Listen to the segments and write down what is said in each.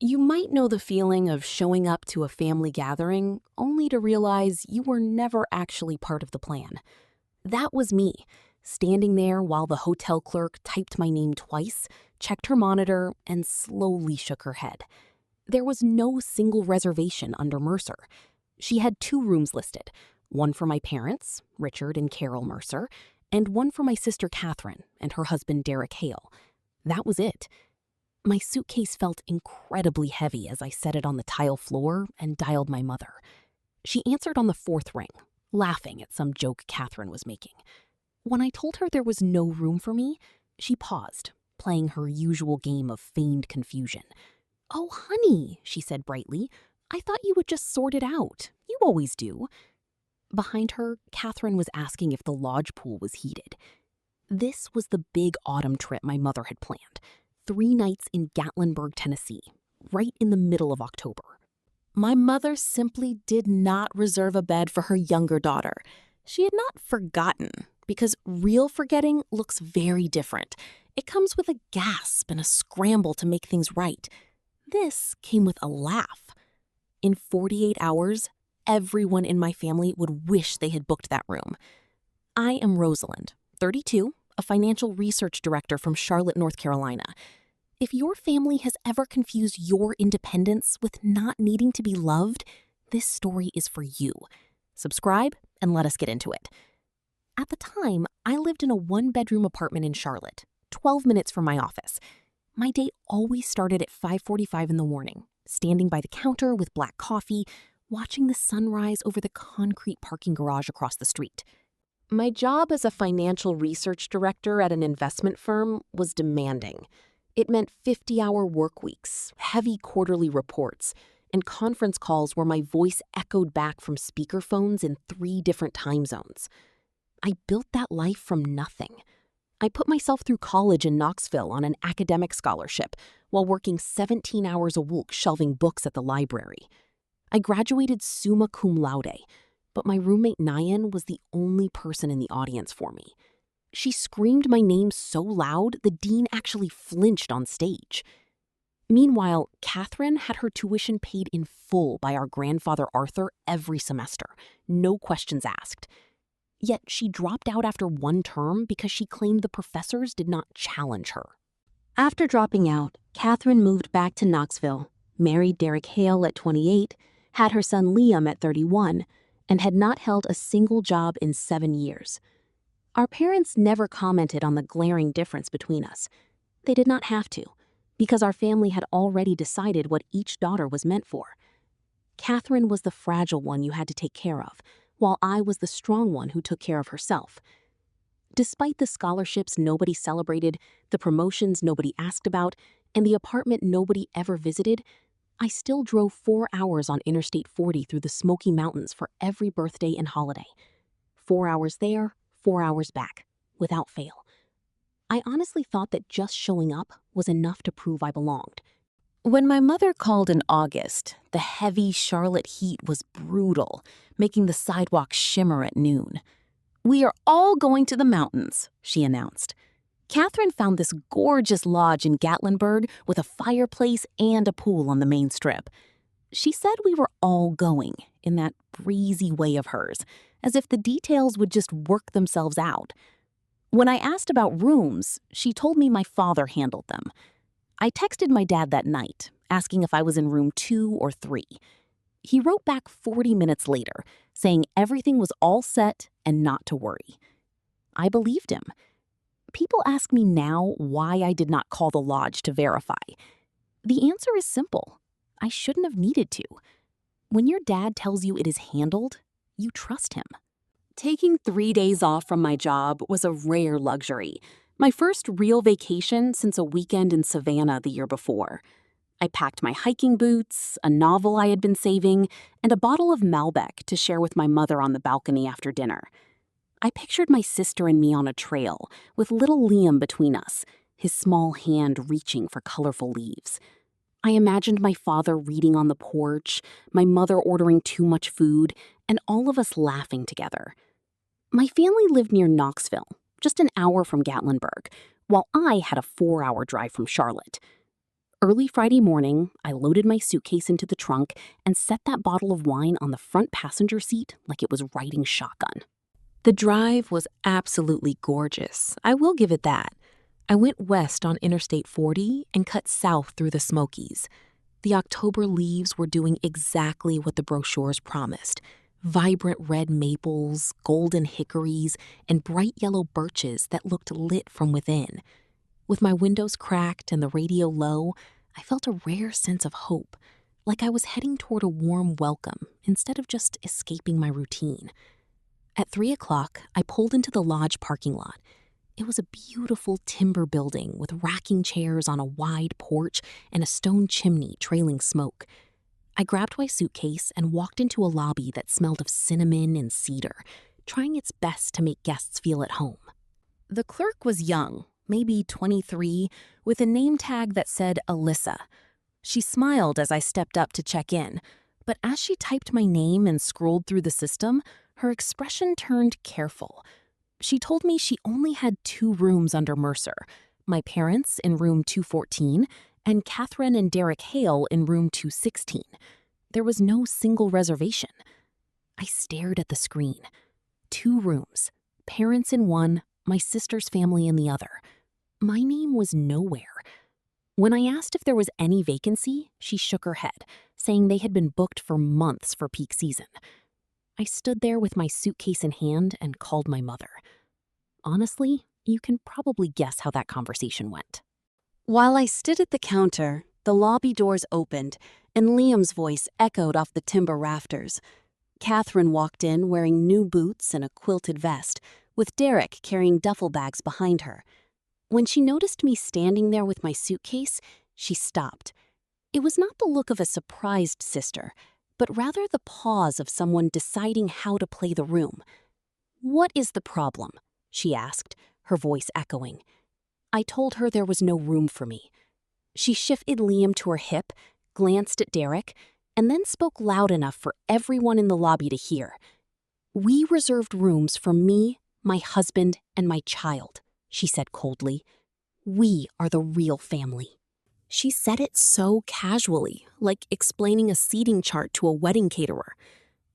You might know the feeling of showing up to a family gathering only to realize you were never actually part of the plan. That was me, standing there while the hotel clerk typed my name twice, checked her monitor, and slowly shook her head. There was no single reservation under Mercer. She had 2 rooms listed, one for my parents, Richard and Carol Mercer, and one for my sister Catherine and her husband Derek Hale. That was it. My suitcase felt incredibly heavy as I set it on the tile floor and dialed my mother. She answered on the 4th ring, laughing at some joke Catherine was making. When I told her there was no room for me, she paused, playing her usual game of feigned confusion. "Oh, honey," she said brightly, "I thought you would just sort it out. You always do." Behind her, Catherine was asking if the lodge pool was heated. This was the big autumn trip my mother had planned. 3 nights in Gatlinburg, Tennessee, right in the middle of October. My mother simply did not reserve a bed for her younger daughter. She had not forgotten, because real forgetting looks very different. It comes with a gasp and a scramble to make things right. This came with a laugh. In 48 hours, everyone in my family would wish they had booked that room. I am Rosalind, 32, a financial research director from Charlotte, North Carolina. If your family has ever confused your independence with not needing to be loved, this story is for you. Subscribe and let us get into it. At the time, I lived in a 1-bedroom apartment in Charlotte, 12 minutes from my office. My day always started at 5:45 in the morning, standing by the counter with black coffee, watching the sunrise over the concrete parking garage across the street. My job as a financial research director at an investment firm was demanding. It meant 50-hour work weeks, heavy quarterly reports, and conference calls where my voice echoed back from speakerphones in 3 different time zones. I built that life from nothing. I put myself through college in Knoxville on an academic scholarship while working 17 hours a week shelving books at the library. I graduated summa cum laude, but my roommate Nyan was the only person in the audience for me. She screamed my name so loud the dean actually flinched on stage. Meanwhile, Catherine had her tuition paid in full by our grandfather Arthur every semester, no questions asked. Yet she dropped out after 1 term because she claimed the professors did not challenge her. After dropping out, Catherine moved back to Knoxville, married Derek Hale at 28, had her son Liam at 31, and had not held a single job in 7 years. Our parents never commented on the glaring difference between us. They did not have to, because our family had already decided what each daughter was meant for. Catherine was the fragile one you had to take care of, while I was the strong one who took care of herself. Despite the scholarships nobody celebrated, the promotions nobody asked about, and the apartment nobody ever visited, I still drove 4 hours on Interstate 40 through the Smoky Mountains for every birthday and holiday. 4 hours there, 4 hours back, without fail. I honestly thought that just showing up was enough to prove I belonged. When my mother called in August, the heavy Charlotte heat was brutal, making the sidewalks shimmer at noon. "We are all going to the mountains," she announced. Catherine found this gorgeous lodge in Gatlinburg with a fireplace and a pool on the main strip. She said we were all going, in that breezy way of hers, as if the details would just work themselves out. When I asked about rooms, she told me my father handled them. I texted my dad that night, asking if I was in room 2 or 3. He wrote back 40 minutes later, saying everything was all set and not to worry. I believed him. People ask me now why I did not call the lodge to verify. The answer is simple. I shouldn't have needed to. When your dad tells you it is handled, you trust him. Taking 3 days off from my job was a rare luxury. My first real vacation since a weekend in Savannah the year before. I packed my hiking boots, a novel I had been saving, and a bottle of Malbec to share with my mother on the balcony after dinner. I pictured my sister and me on a trail, with little Liam between us, his small hand reaching for colorful leaves. I imagined my father reading on the porch, my mother ordering too much food, and all of us laughing together. My family lived near Knoxville, just an hour from Gatlinburg, while I had a 4-hour drive from Charlotte. Early Friday morning, I loaded my suitcase into the trunk and set that bottle of wine on the front passenger seat like it was riding shotgun. The drive was absolutely gorgeous, I will give it that. I went west on Interstate 40 and cut south through the Smokies. The October leaves were doing exactly what the brochures promised. Vibrant red maples, golden hickories, and bright yellow birches that looked lit from within. With my windows cracked and the radio low, I felt a rare sense of hope, like I was heading toward a warm welcome instead of just escaping my routine. At 3 o'clock, I pulled into the lodge parking lot. It was a beautiful timber building with racking chairs on a wide porch and a stone chimney trailing smoke. I grabbed my suitcase and walked into a lobby that smelled of cinnamon and cedar, trying its best to make guests feel at home. The clerk was young, maybe 23, with a name tag that said Alyssa. She smiled as I stepped up to check in, but as she typed my name and scrolled through the system, her expression turned careful. She told me she only had 2 rooms under Mercer, my parents in room 214 and Catherine and Derek Hale in room 216. There was no single reservation. I stared at the screen. 2 rooms, parents in one, my sister's family in the other. My name was nowhere. When I asked if there was any vacancy, she shook her head, saying they had been booked for months for peak season. I stood there with my suitcase in hand and called my mother. Honestly, you can probably guess how that conversation went. While I stood at the counter, the lobby doors opened, and Liam's voice echoed off the timber rafters. Catherine walked in wearing new boots and a quilted vest, with Derek carrying duffel bags behind her. When she noticed me standing there with my suitcase, she stopped. It was not the look of a surprised sister, but rather the pause of someone deciding how to play the room. "What is the problem?" she asked, her voice echoing. I told her there was no room for me. She shifted Liam to her hip, glanced at Derek, and then spoke loud enough for everyone in the lobby to hear. "We reserved rooms for me, my husband, and my child," she said coldly. "We are the real family." She said it so casually, like explaining a seating chart to a wedding caterer.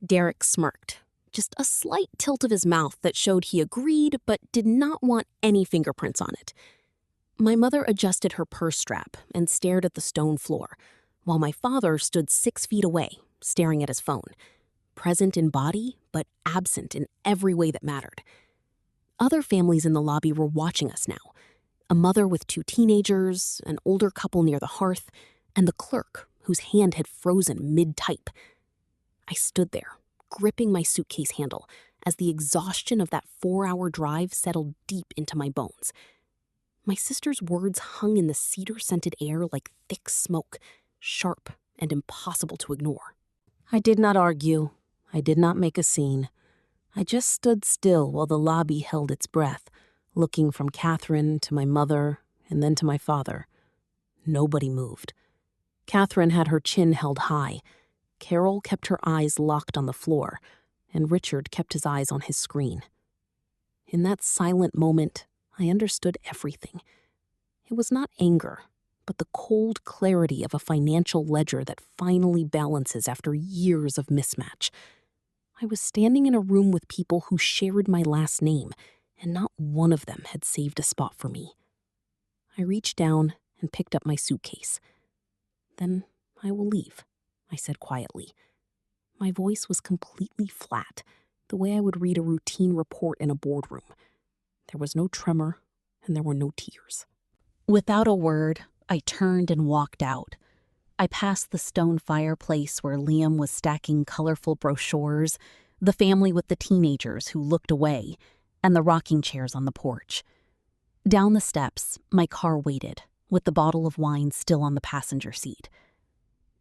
Derek smirked, just a slight tilt of his mouth that showed he agreed but did not want any fingerprints on it. My mother adjusted her purse strap and stared at the stone floor, while my father stood 6 feet away, staring at his phone, present in body but absent in every way that mattered. Other families in the lobby were watching us now. A mother with 2 teenagers, an older couple near the hearth, and the clerk, whose hand had frozen mid-type. I stood there, gripping my suitcase handle, as the exhaustion of that 4-hour drive settled deep into my bones. My sister's words hung in the cedar-scented air like thick smoke, sharp and impossible to ignore. I did not argue. I did not make a scene. I just stood still while the lobby held its breath, looking from Catherine to my mother and then to my father. Nobody moved. Catherine had her chin held high. Carol kept her eyes locked on the floor, and Richard kept his eyes on his screen. In that silent moment, I understood everything. It was not anger, but the cold clarity of a financial ledger that finally balances after years of mismatch. I was standing in a room with people who shared my last name, and not one of them had saved a spot for me. I reached down and picked up my suitcase. "Then I will leave," I said quietly. My voice was completely flat, the way I would read a routine report in a boardroom. There was no tremor, and there were no tears. Without a word, I turned and walked out. I passed the stone fireplace where Liam was stacking colorful brochures, the family with the teenagers who looked away, and the rocking chairs on the porch. Down the steps, my car waited, with the bottle of wine still on the passenger seat.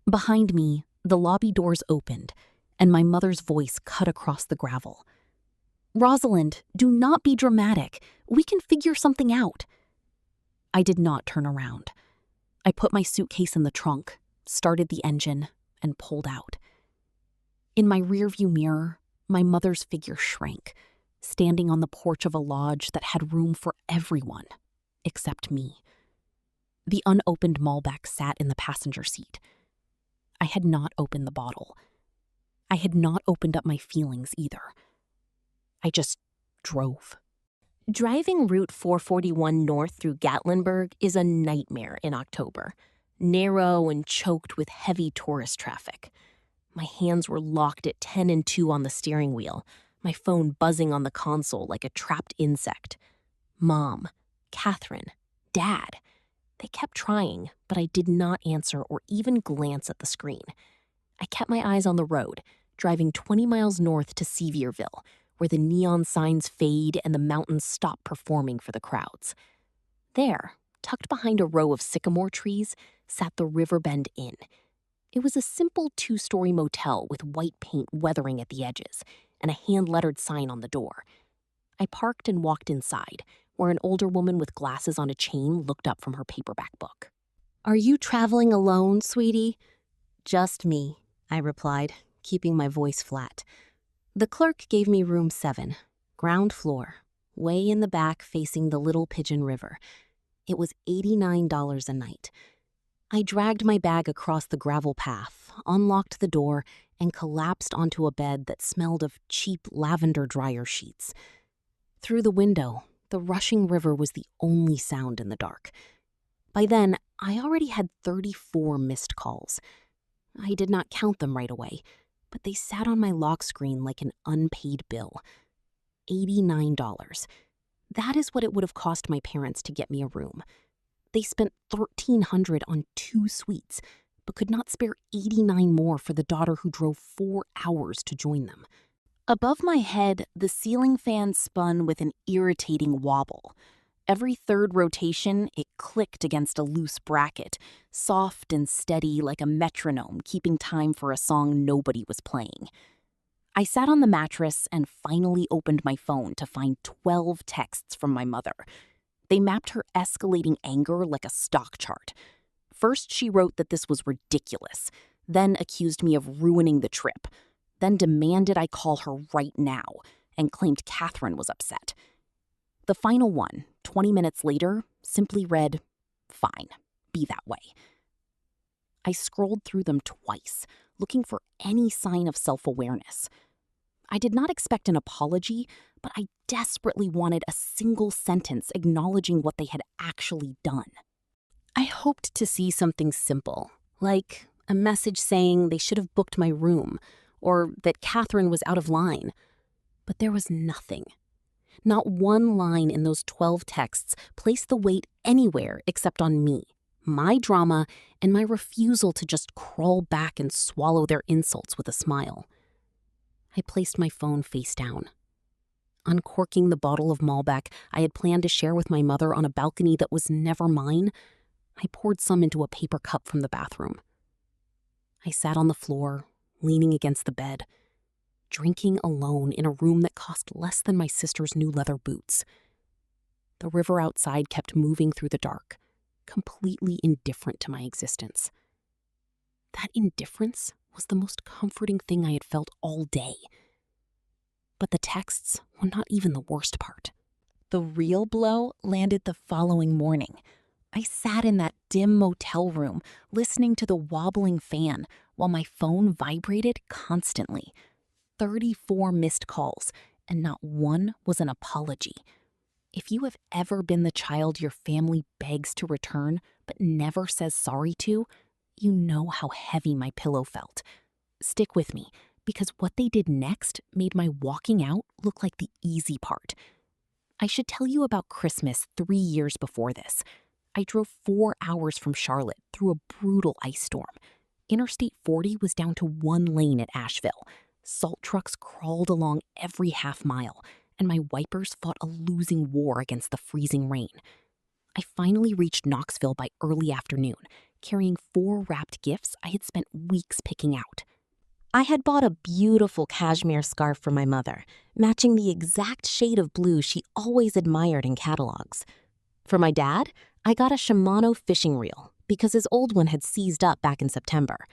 Behind me, the lobby doors opened, and my mother's voice cut across the gravel. "Rosalind, do not be dramatic. We can figure something out." I did not turn around. I put my suitcase in the trunk, started the engine, and pulled out. In my rearview mirror, my mother's figure shrank, standing on the porch of a lodge that had room for everyone, except me. The unopened Malbec sat in the passenger seat. I had not opened the bottle. I had not opened up my feelings either. I just drove. Driving Route 441 north through Gatlinburg is a nightmare in October, narrow and choked with heavy tourist traffic. My hands were locked at 10 and 2 on the steering wheel, my phone buzzing on the console like a trapped insect. Mom, Catherine, Dad. They kept trying, but I did not answer or even glance at the screen. I kept my eyes on the road, driving 20 miles north to Sevierville, where the neon signs fade and the mountains stop performing for the crowds. There, tucked behind a row of sycamore trees, sat the Riverbend Inn. It was a simple 2-story motel with white paint weathering at the edges and a hand-lettered sign on the door. I parked and walked inside, where an older woman with glasses on a chain looked up from her paperback book. "Are you traveling alone, sweetie?" "Just me," I replied, keeping my voice flat. The clerk gave me room 7, ground floor, way in the back facing the Little Pigeon River. It was $89 a night. I dragged my bag across the gravel path, unlocked the door, and collapsed onto a bed that smelled of cheap lavender dryer sheets. Through the window, the rushing river was the only sound in the dark. By then, I already had 34 missed calls. I did not count them right away, but they sat on my lock screen like an unpaid bill. $89. That is what it would have cost my parents to get me a room. They spent $1,300 on 2 suites, but could not spare $89 more for the daughter who drove 4 hours to join them. Above my head, the ceiling fan spun with an irritating wobble. Every third rotation, it clicked against a loose bracket, soft and steady like a metronome keeping time for a song nobody was playing. I sat on the mattress and finally opened my phone to find 12 texts from my mother. They mapped her escalating anger like a stock chart. First, she wrote that this was ridiculous, then accused me of ruining the trip, then demanded I call her right now, and claimed Catherine was upset. The final one, 20 minutes later, simply read, "Fine, be that way." I scrolled through them twice, looking for any sign of self-awareness. I did not expect an apology, but I desperately wanted a single sentence acknowledging what they had actually done. I hoped to see something simple, like a message saying they should have booked my room, or that Catherine was out of line. But there was nothing. Not one line in those 12 texts placed the weight anywhere except on me, my drama, and my refusal to just crawl back and swallow their insults with a smile. I placed my phone face down. Uncorking the bottle of Malbec I had planned to share with my mother on a balcony that was never mine, I poured some into a paper cup from the bathroom. I sat on the floor, leaning against the bed, drinking alone in a room that cost less than my sister's new leather boots. The river outside kept moving through the dark, completely indifferent to my existence. That indifference was the most comforting thing I had felt all day. But the texts were not even the worst part. The real blow landed the following morning. I sat in that dim motel room, listening to the wobbling fan while my phone vibrated constantly. 34 missed calls, and not one was an apology. If you have ever been the child your family begs to return but never says sorry to, you know how heavy my pillow felt. Stick with me, because what they did next made my walking out look like the easy part. I should tell you about Christmas 3 years before this. I drove 4 hours from Charlotte through a brutal ice storm. Interstate 40 was down to 1 lane at Asheville. Salt trucks crawled along every half mile, and my wipers fought a losing war against the freezing rain. I finally reached Knoxville by early afternoon, carrying 4 wrapped gifts I had spent weeks picking out. I had bought a beautiful cashmere scarf for my mother, matching the exact shade of blue she always admired in catalogs. For my dad, I got a Shimano fishing reel because his old one had seized up back in September.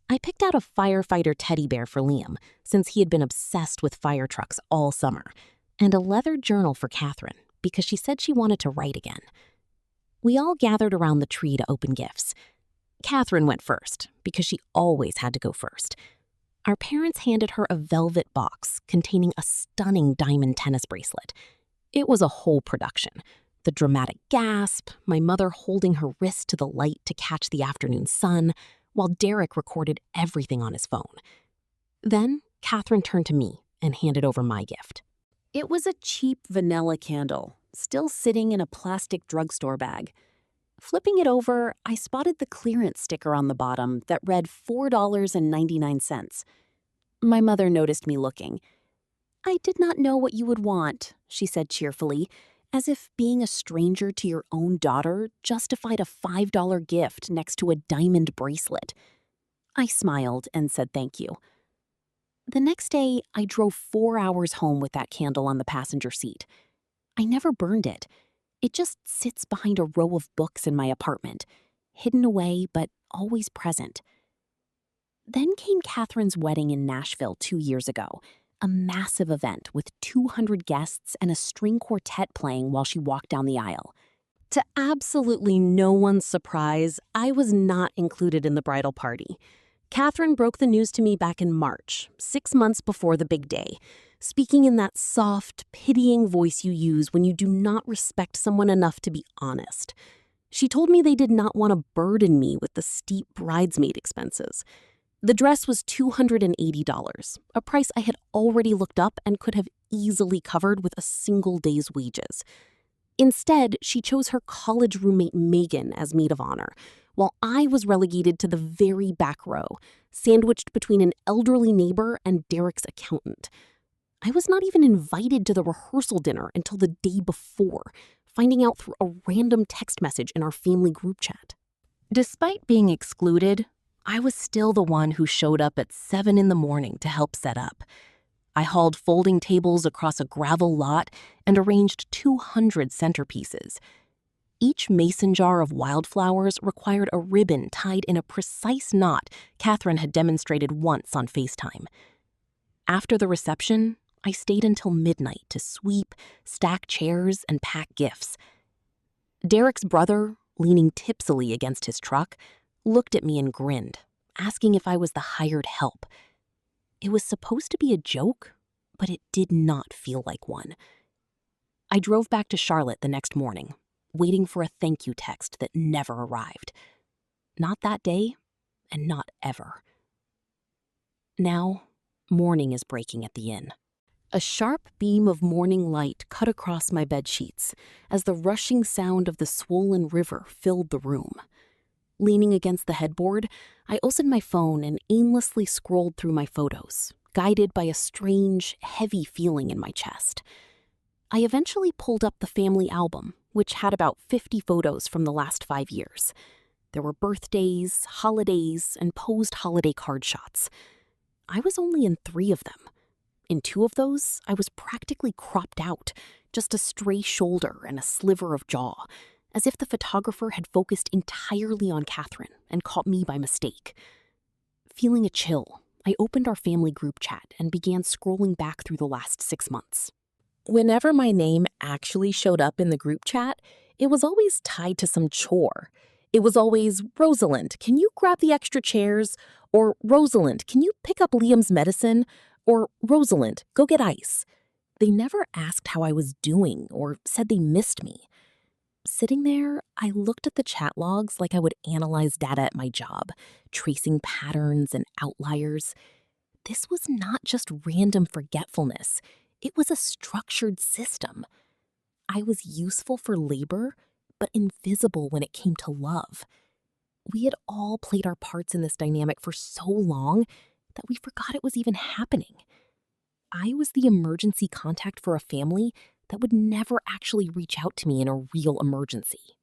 I picked out a firefighter teddy bear for Liam, since he had been obsessed with fire trucks all summer, and a leather journal for Catherine because she said she wanted to write again. We all gathered around the tree to open gifts. Catherine went first, because she always had to go first. Our parents handed her a velvet box containing a stunning diamond tennis bracelet. It was a whole production. The dramatic gasp, my mother holding her wrist to the light to catch the afternoon sun, while Derek recorded everything on his phone. Then, Catherine turned to me and handed over my gift. It was a cheap vanilla candle, still sitting in a plastic drugstore bag. Flipping it over, I spotted the clearance sticker on the bottom that read $4.99. My mother noticed me looking. "I did not know what you would want," she said cheerfully, as if being a stranger to your own daughter justified a $5 gift next to a diamond bracelet. I smiled and said thank you. The next day, I drove 4 hours home with that candle on the passenger seat. I never burned it. It just sits behind a row of books in my apartment, hidden away but always present. Then came Catherine's wedding in Nashville 2 years ago, a massive event with 200 guests and a string quartet playing while she walked down the aisle. To absolutely no one's surprise, I was not included in the bridal party. Catherine broke the news to me back in March, 6 months before the big day, speaking in that soft, pitying voice you use when you do not respect someone enough to be honest. She told me they did not want to burden me with the steep bridesmaid expenses. The dress was $280, a price I had already looked up and could have easily covered with a single day's wages. Instead, she chose her college roommate Megan as maid of honor, while I was relegated to the very back row, sandwiched between an elderly neighbor and Derek's accountant. I was not even invited to the rehearsal dinner until the day before, finding out through a random text message in our family group chat. Despite being excluded, I was still the one who showed up at 7 a.m. to help set up. I hauled folding tables across a gravel lot and arranged 200 centerpieces. Each mason jar of wildflowers required a ribbon tied in a precise knot Catherine had demonstrated once on FaceTime. After the reception, I stayed until midnight to sweep, stack chairs, and pack gifts. Derek's brother, leaning tipsily against his truck, looked at me and grinned, asking if I was the hired help. It was supposed to be a joke, but it did not feel like one. I drove back to Charlotte the next morning, waiting for a thank you text that never arrived. Not that day, and not ever. Now, morning is breaking at the inn. A sharp beam of morning light cut across my bedsheets as the rushing sound of the swollen river filled the room. Leaning against the headboard, I opened my phone and aimlessly scrolled through my photos, guided by a strange, heavy feeling in my chest. I eventually pulled up the family album, which had about 50 photos from the last 5 years. There were birthdays, holidays, and posed holiday card shots. I was only in 3 of them. In 2 of those, I was practically cropped out, just a stray shoulder and a sliver of jaw, as if the photographer had focused entirely on Catherine and caught me by mistake. Feeling a chill, I opened our family group chat and began scrolling back through the last 6 months. Whenever my name actually showed up in the group chat, it was always tied to some chore. It was always, "Rosalind, can you grab the extra chairs?" Or, "Rosalind, can you pick up Liam's medicine?" Or, "Rosalind, go get ice." They never asked how I was doing or said they missed me. Sitting there, I looked at the chat logs like I would analyze data at my job, tracing patterns and outliers. This was not just random forgetfulness. It was a structured system. I was useful for labor, but invisible when it came to love. We had all played our parts in this dynamic for so long that we forgot it was even happening. I was the emergency contact for a family that would never actually reach out to me in a real emergency.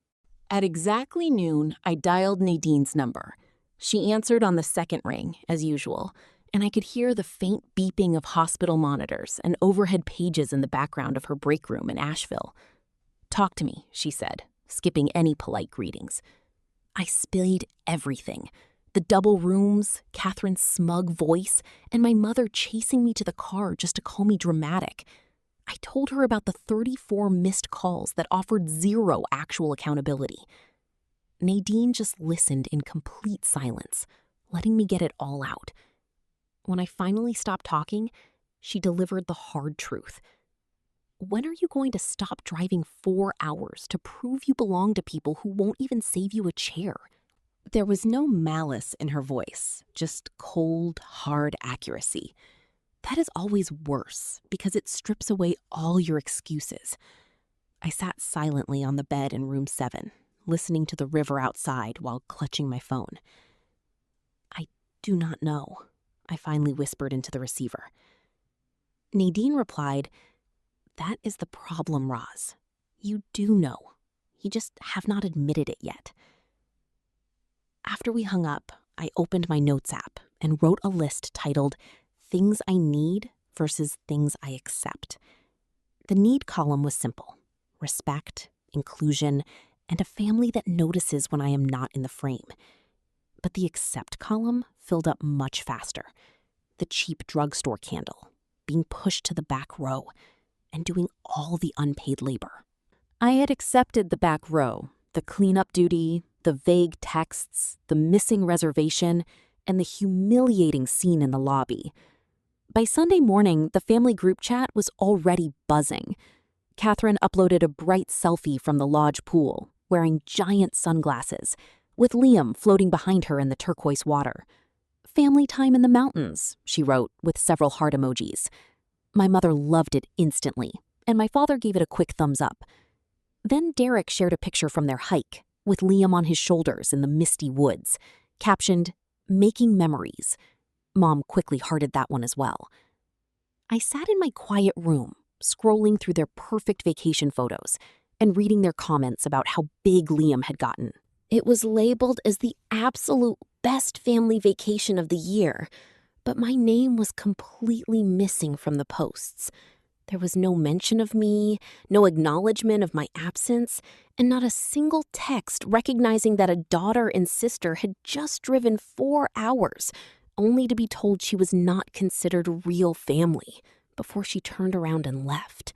At exactly noon, I dialed Nadine's number. She answered on the second ring, as usual, and I could hear the faint beeping of hospital monitors and overhead pages in the background of her break room in Asheville. "Talk to me," she said, skipping any polite greetings. I spilled everything. The double rooms, Catherine's smug voice, and my mother chasing me to the car just to call me dramatic. I told her about the 34 missed calls that offered zero actual accountability. Nadine just listened in complete silence, letting me get it all out. When I finally stopped talking, she delivered the hard truth. When are you going to stop driving 4 hours to prove you belong to people who won't even save you a chair? There was no malice in her voice, just cold, hard accuracy. That is always worse because it strips away all your excuses. I sat silently on the bed in room 7, listening to the river outside while clutching my phone. I do not know, I finally whispered into the receiver. Nadine replied, "That is the problem, Roz. You do know. You just have not admitted it yet." After we hung up, I opened my notes app and wrote a list titled Things I Need versus Things I Accept. The need column was simple: respect, inclusion, and a family that notices when I am not in the frame. But the accept column filled up much faster. The cheap drugstore candle, being pushed to the back row, and doing all the unpaid labor. I had accepted the back row, the cleanup duty, the vague texts, the missing reservation, and the humiliating scene in the lobby. By Sunday morning, the family group chat was already buzzing. Catherine uploaded a bright selfie from the lodge pool, wearing giant sunglasses, with Liam floating behind her in the turquoise water. "Family time in the mountains," she wrote, with several heart emojis. My mother loved it instantly, and my father gave it a quick thumbs up. Then Derek shared a picture from their hike, with Liam on his shoulders in the misty woods, captioned, "Making Memories." Mom quickly hearted that one as well. I sat in my quiet room, scrolling through their perfect vacation photos and reading their comments about how big Liam had gotten. It was labeled as the absolute best family vacation of the year, but my name was completely missing from the posts. There was no mention of me, no acknowledgement of my absence, and not a single text recognizing that a daughter and sister had just driven 4 hours, only to be told she was not considered real family before she turned around and left.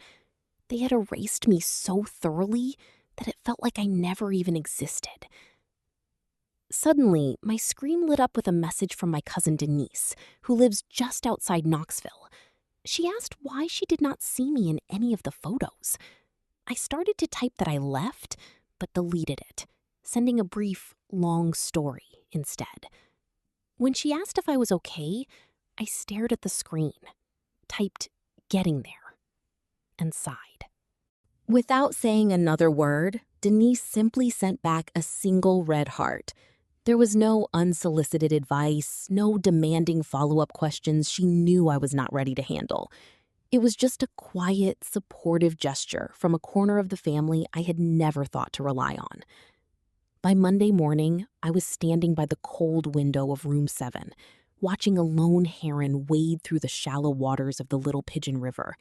They had erased me so thoroughly that it felt like I never even existed. Suddenly, my screen lit up with a message from my cousin Denise, who lives just outside Knoxville. She asked why she did not see me in any of the photos. I started to type that I left, but deleted it, sending a brief, long story instead. When she asked if I was okay, I stared at the screen, typed "getting there," and sighed. Without saying another word, Denise simply sent back a single red heart. There was no unsolicited advice, no demanding follow-up questions she knew I was not ready to handle. It was just a quiet, supportive gesture from a corner of the family I had never thought to rely on. By Monday morning, I was standing by the cold window of room 7, watching a lone heron wade through the shallow waters of the Little Pigeon River,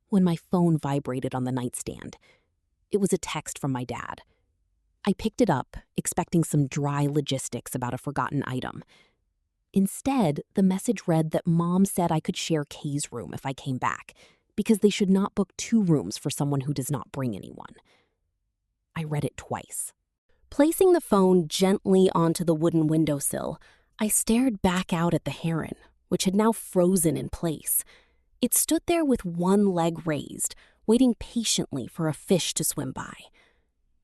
when my phone vibrated on the nightstand. It was a text from my dad. I picked it up, expecting some dry logistics about a forgotten item. Instead, the message read that Mom said I could share Kay's room if I came back, because they should not book 2 rooms for someone who does not bring anyone. I read it twice. Placing the phone gently onto the wooden windowsill, I stared back out at the heron, which had now frozen in place. It stood there with one leg raised, waiting patiently for a fish to swim by.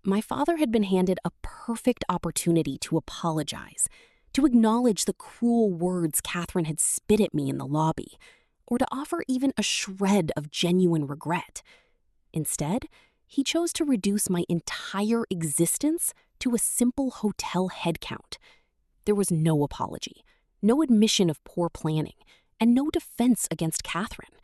My father had been handed a perfect opportunity to apologize, to acknowledge the cruel words Catherine had spit at me in the lobby, or to offer even a shred of genuine regret. Instead, he chose to reduce my entire existence to a simple hotel head count. There was no apology, no admission of poor planning, and no defense against Catherine.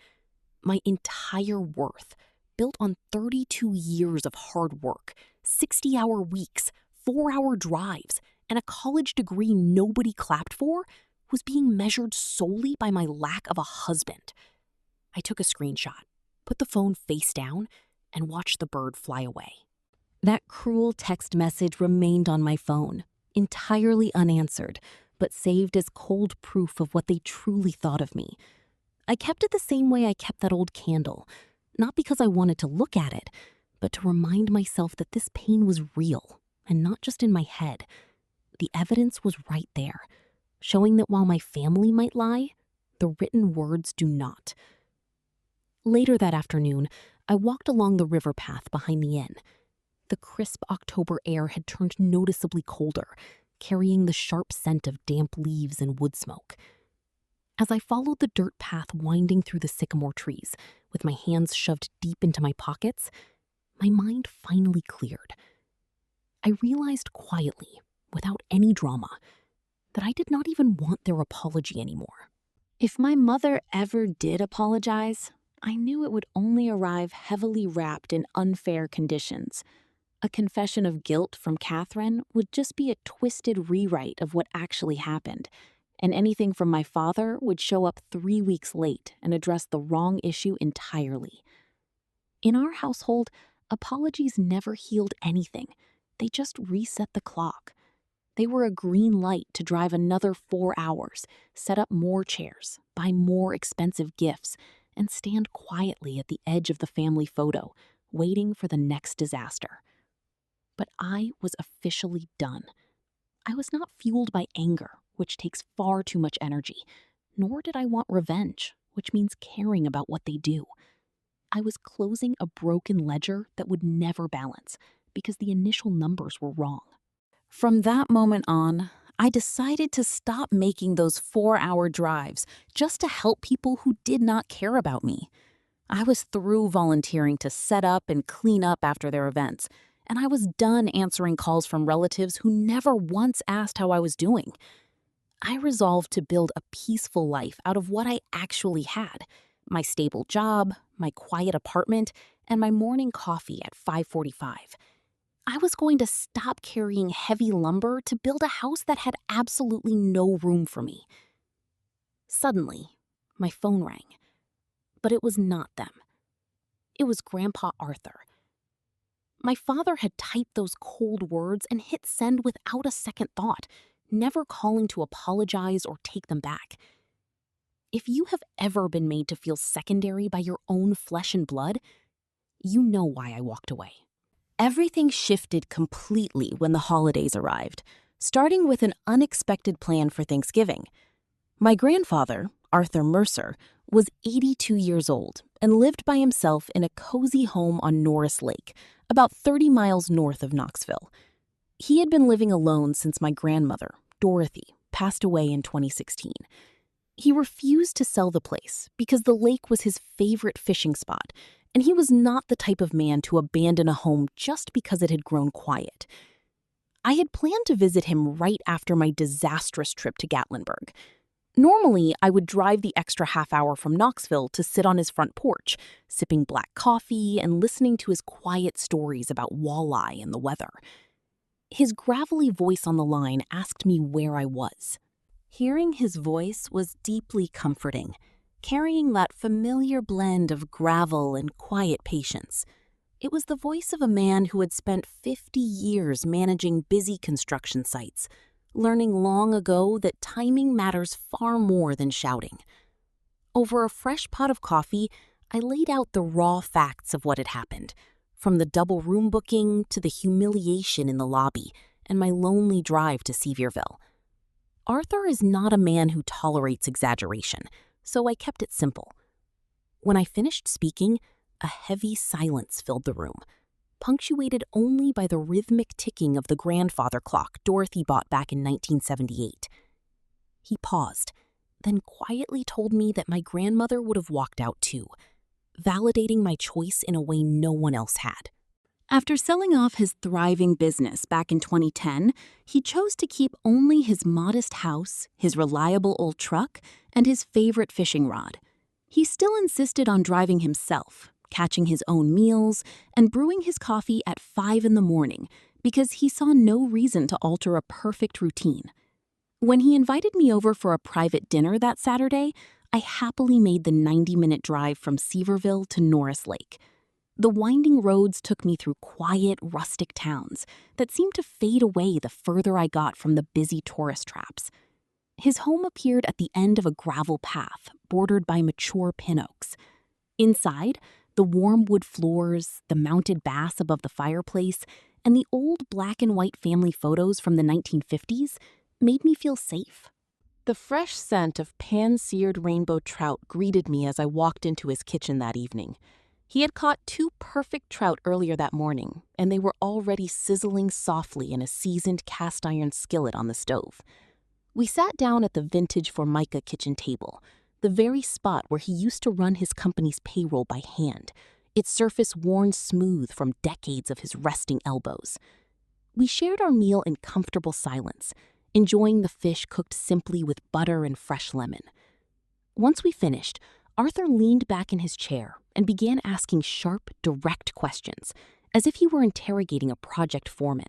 My entire worth, built on 32 years of hard work, 60-hour weeks, 4-hour drives, and a college degree nobody clapped for, was being measured solely by my lack of a husband. I took a screenshot, put the phone face down, and watched the bird fly away. That cruel text message remained on my phone, entirely unanswered, but saved as cold proof of what they truly thought of me. I kept it the same way I kept that old candle, not because I wanted to look at it, but to remind myself that this pain was real and not just in my head. The evidence was right there, showing that while my family might lie, the written words do not. Later that afternoon, I walked along the river path behind the inn. The crisp October air had turned noticeably colder, carrying the sharp scent of damp leaves and wood smoke. As I followed the dirt path winding through the sycamore trees, with my hands shoved deep into my pockets, my mind finally cleared. I realized quietly, without any drama, that I did not even want their apology anymore. If my mother ever did apologize, I knew it would only arrive heavily wrapped in unfair conditions. A confession of guilt from Catherine would just be a twisted rewrite of what actually happened, and anything from my father would show up 3 weeks late and address the wrong issue entirely. In our household, apologies never healed anything. They just reset the clock. They were a green light to drive another 4 hours, set up more chairs, buy more expensive gifts, and stand quietly at the edge of the family photo, waiting for the next disaster. But I was officially done. I was not fueled by anger, which takes far too much energy, nor did I want revenge, which means caring about what they do. I was closing a broken ledger that would never balance because the initial numbers were wrong. From that moment on, I decided to stop making those 4-hour drives just to help people who did not care about me. I was through volunteering to set up and clean up after their events, and I was done answering calls from relatives who never once asked how I was doing. I resolved to build a peaceful life out of what I actually had: my stable job, my quiet apartment, and my morning coffee at 5:45. I was going to stop carrying heavy lumber to build a house that had absolutely no room for me. Suddenly, my phone rang. But it was not them. It was Grandpa Arthur. My father had typed those cold words and hit send without a second thought, never calling to apologize or take them back. If you have ever been made to feel secondary by your own flesh and blood, you know why I walked away. Everything shifted completely when the holidays arrived, starting with an unexpected plan for Thanksgiving. My grandfather, Arthur Mercer, was 82 years old and lived by himself in a cozy home on Norris Lake, about 30 miles north of Knoxville. He had been living alone since my grandmother, Dorothy, passed away in 2016. He refused to sell the place because the lake was his favorite fishing spot, and he was not the type of man to abandon a home just because it had grown quiet. I had planned to visit him right after my disastrous trip to Gatlinburg. Normally, I would drive the extra half hour from Knoxville to sit on his front porch, sipping black coffee and listening to his quiet stories about walleye and the weather. His gravelly voice on the line asked me where I was. Hearing his voice was deeply comforting, carrying that familiar blend of gravel and quiet patience. It was the voice of a man who had spent 50 years managing busy construction sites, learning long ago that timing matters far more than shouting. Over a fresh pot of coffee, I laid out the raw facts of what had happened, from the double room booking to the humiliation in the lobby and my lonely drive to Sevierville. Arthur is not a man who tolerates exaggeration, so I kept it simple. When I finished speaking, a heavy silence filled the room, punctuated only by the rhythmic ticking of the grandfather clock Dorothy bought back in 1978. He paused, then quietly told me that my grandmother would have walked out too, validating my choice in a way no one else had. After selling off his thriving business back in 2010, he chose to keep only his modest house, his reliable old truck, and his favorite fishing rod. He still insisted on driving himself, catching his own meals, and brewing his coffee at 5 in the morning because he saw no reason to alter a perfect routine. When he invited me over for a private dinner that Saturday, I happily made the 90-minute drive from Sevierville to Norris Lake. The winding roads took me through quiet, rustic towns that seemed to fade away the further I got from the busy tourist traps. His home appeared at the end of a gravel path bordered by mature pin oaks. Inside, The warm wood floors, the mounted bass above the fireplace, and the old black and white family photos from the 1950s made me feel safe. The fresh scent of pan-seared rainbow trout greeted me as I walked into his kitchen that evening. He had caught 2 perfect trout earlier that morning, and they were already sizzling softly in a seasoned cast-iron skillet on the stove. We sat down at the vintage Formica kitchen table, the very spot where he used to run his company's payroll by hand, its surface worn smooth from decades of his resting elbows. We shared our meal in comfortable silence, enjoying the fish cooked simply with butter and fresh lemon. Once we finished, Arthur leaned back in his chair and began asking sharp, direct questions, as if he were interrogating a project foreman.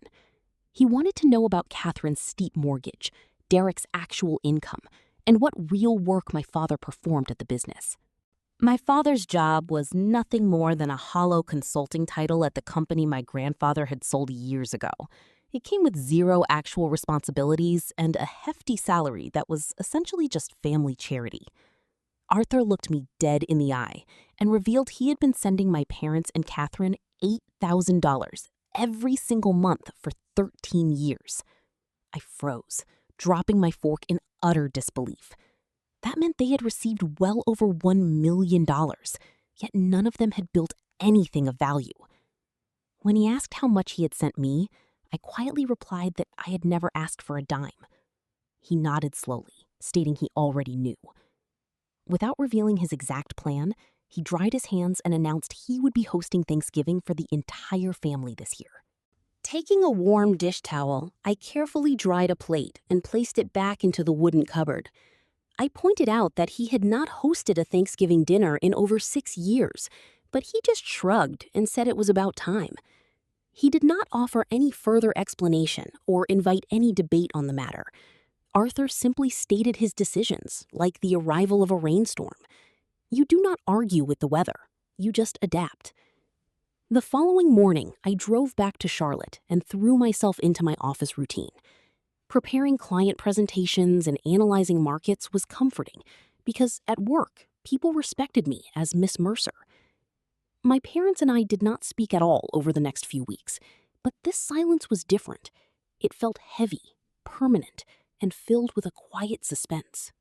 He wanted to know about Catherine's steep mortgage, Derek's actual income, and what real work my father performed at the business. My father's job was nothing more than a hollow consulting title at the company my grandfather had sold years ago. It came with 0 actual responsibilities and a hefty salary that was essentially just family charity. Arthur looked me dead in the eye and revealed he had been sending my parents and Catherine $8,000 every single month for 13 years. I froze, dropping my fork in utter disbelief. That meant they had received well over $1 million, yet none of them had built anything of value. When he asked how much he had sent me, I quietly replied that I had never asked for a dime. He nodded slowly, stating he already knew. Without revealing his exact plan, he dried his hands and announced he would be hosting Thanksgiving for the entire family this year. Taking a warm dish towel, I carefully dried a plate and placed it back into the wooden cupboard. I pointed out that he had not hosted a Thanksgiving dinner in over 6 years, but he just shrugged and said it was about time. He did not offer any further explanation or invite any debate on the matter. Arthur simply stated his decisions, like the arrival of a rainstorm. You do not argue with the weather, you just adapt. The following morning, I drove back to Charlotte and threw myself into my office routine. Preparing client presentations and analyzing markets was comforting because at work, people respected me as Miss Mercer. My parents and I did not speak at all over the next few weeks, but this silence was different. It felt heavy, permanent, and filled with a quiet suspense.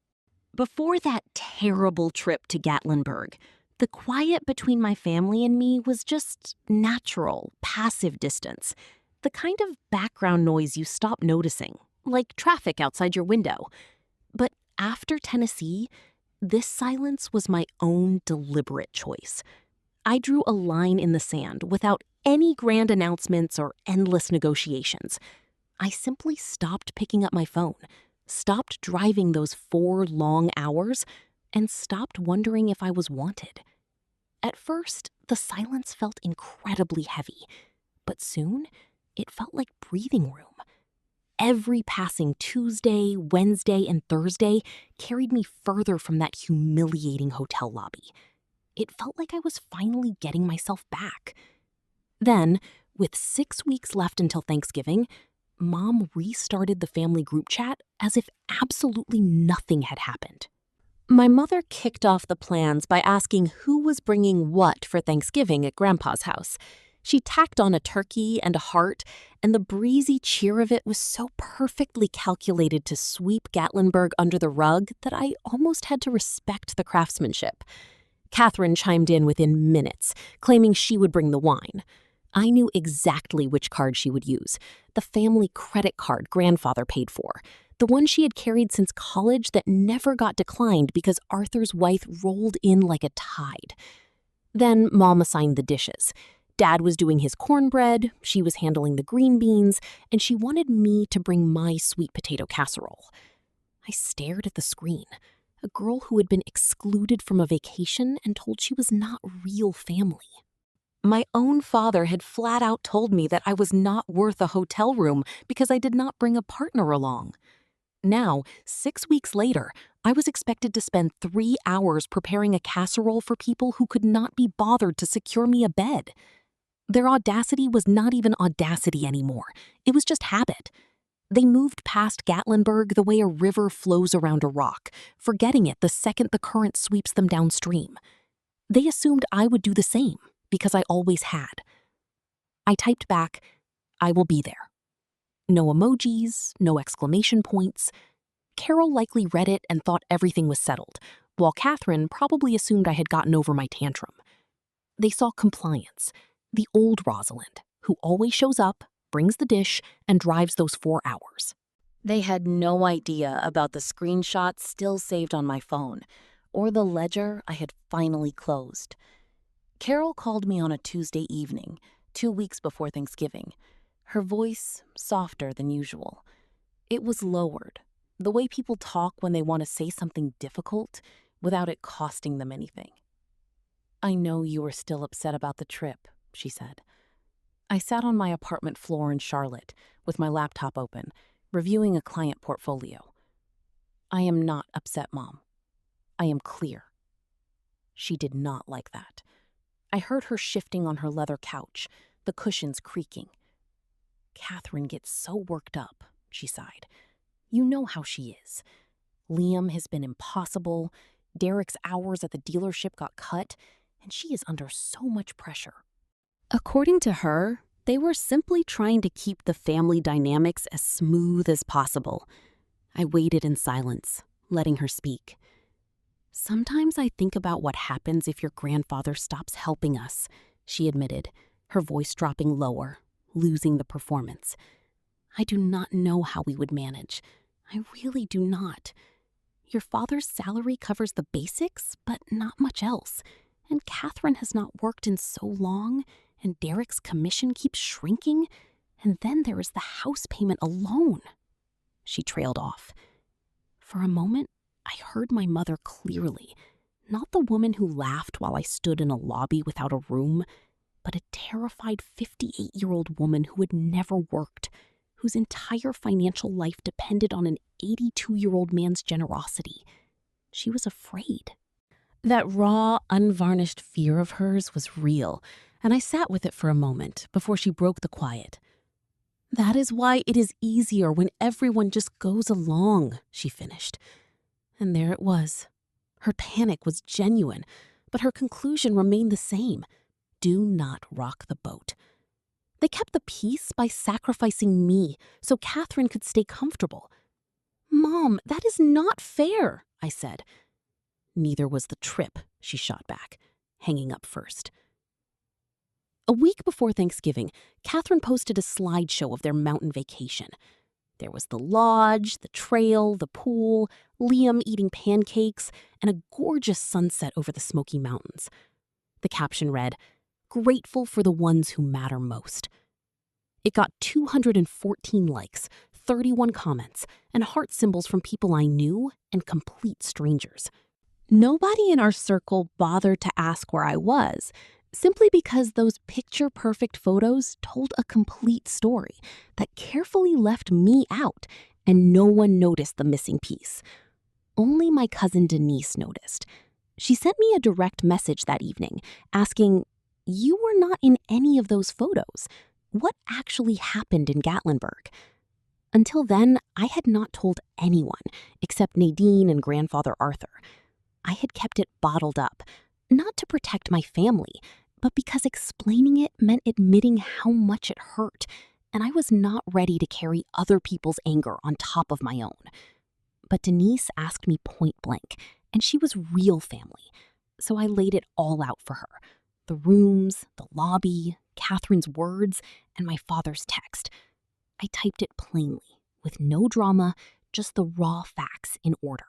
Before that terrible trip to Gatlinburg, the quiet between my family and me was just natural, passive distance, the kind of background noise you stop noticing, like traffic outside your window. But after Tennessee, this silence was my own deliberate choice. I drew a line in the sand without any grand announcements or endless negotiations. I simply stopped picking up my phone, stopped driving those 4 long hours, and stopped wondering if I was wanted. At first, the silence felt incredibly heavy, but soon it felt like breathing room. Every passing Tuesday, Wednesday, and Thursday carried me further from that humiliating hotel lobby. It felt like I was finally getting myself back. Then, with 6 weeks left until Thanksgiving, Mom restarted the family group chat as if absolutely nothing had happened. My mother kicked off the plans by asking who was bringing what for Thanksgiving at Grandpa's house. She tacked on a turkey and a heart, and the breezy cheer of it was so perfectly calculated to sweep Gatlinburg under the rug that I almost had to respect the craftsmanship. Catherine chimed in within minutes, claiming she would bring the wine. I knew exactly which card she would use, the family credit card grandfather paid for, the one she had carried since college that never got declined because Arthur's wife rolled in like a tide. Then Mom assigned the dishes. Dad was doing his cornbread, she was handling the green beans, and she wanted me to bring my sweet potato casserole. I stared at the screen. A girl who had been excluded from a vacation and told she was not real family. My own father had flat out told me that I was not worth a hotel room because I did not bring a partner along. Now, 6 weeks later, I was expected to spend 3 hours preparing a casserole for people who could not be bothered to secure me a bed. Their audacity was not even audacity anymore. It was just habit. They moved past Gatlinburg the way a river flows around a rock, forgetting it the second the current sweeps them downstream. They assumed I would do the same because I always had. I typed back, "I will be there." No emojis, no exclamation points. Carol likely read it and thought everything was settled, while Catherine probably assumed I had gotten over my tantrum. They saw compliance, the old Rosalind, who always shows up, brings the dish, and drives those 4 hours. They had no idea about the screenshots still saved on my phone, or the ledger I had finally closed. Carol called me on a Tuesday evening, 2 weeks before Thanksgiving, her voice softer than usual. It was lowered, the way people talk when they want to say something difficult without it costing them anything. "I know you are still upset about the trip," she said. I sat on my apartment floor in Charlotte with my laptop open, reviewing a client portfolio. "I am not upset, Mom. I am clear." She did not like that. I heard her shifting on her leather couch, the cushions creaking. "Catherine gets so worked up," she sighed. "You know how she is. Liam has been impossible, Derek's hours at the dealership got cut, and she is under so much pressure." According to her, they were simply trying to keep the family dynamics as smooth as possible. I waited in silence, letting her speak. "Sometimes I think about what happens if your grandfather stops helping us," she admitted, her voice dropping lower, losing the performance. "I do not know how we would manage. I really do not. Your father's salary covers the basics, but not much else. And Catherine has not worked in so long, and Derek's commission keeps shrinking. And then there is the house payment alone." She trailed off. For a moment, I heard my mother clearly. Not the woman who laughed while I stood in a lobby without a room, but a terrified 58-year-old woman who had never worked, whose entire financial life depended on an 82-year-old man's generosity. She was afraid. That raw, unvarnished fear of hers was real, and I sat with it for a moment before she broke the quiet. "That is why it is easier when everyone just goes along," she finished. And there it was. Her panic was genuine, but her conclusion remained the same. Do not rock the boat. They kept the peace by sacrificing me so Catherine could stay comfortable. "Mom, that is not fair," I said. "Neither was the trip," she shot back, hanging up first. A week before Thanksgiving, Catherine posted a slideshow of their mountain vacation. There was the lodge, the trail, the pool, Liam eating pancakes, and a gorgeous sunset over the Smoky Mountains. The caption read, "Grateful for the ones who matter most." It got 214 likes, 31 comments, and heart symbols from people I knew and complete strangers. Nobody in our circle bothered to ask where I was, simply because those picture-perfect photos told a complete story that carefully left me out, and no one noticed the missing piece. Only my cousin Denise noticed. She sent me a direct message that evening, asking, "You were not in any of those photos. What actually happened in Gatlinburg?" Until then, I had not told anyone except Nadine and grandfather Arthur. I had kept it bottled up, not to protect my family, but because explaining it meant admitting how much it hurt, and I was not ready to carry other people's anger on top of my own. But Denise asked me point blank, and she was real family, so I laid it all out for her. The rooms, the lobby, Catherine's words, and my father's text. I typed it plainly, with no drama, just the raw facts in order.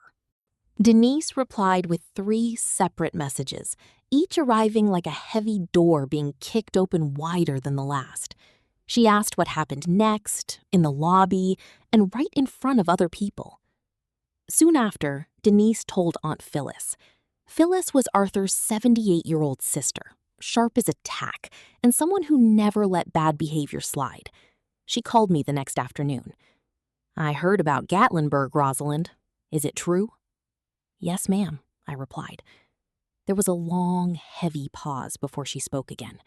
Denise replied with 3 separate messages, each arriving like a heavy door being kicked open wider than the last. She asked what happened next, in the lobby, and right in front of other people. Soon after, Denise told Aunt Phyllis. Phyllis was Arthur's 78-year-old sister, sharp as a tack, and someone who never let bad behavior slide. She called me the next afternoon. "I heard about Gatlinburg, Rosalind. Is it true?" "Yes, ma'am," I replied. There was a long, heavy pause before she spoke again.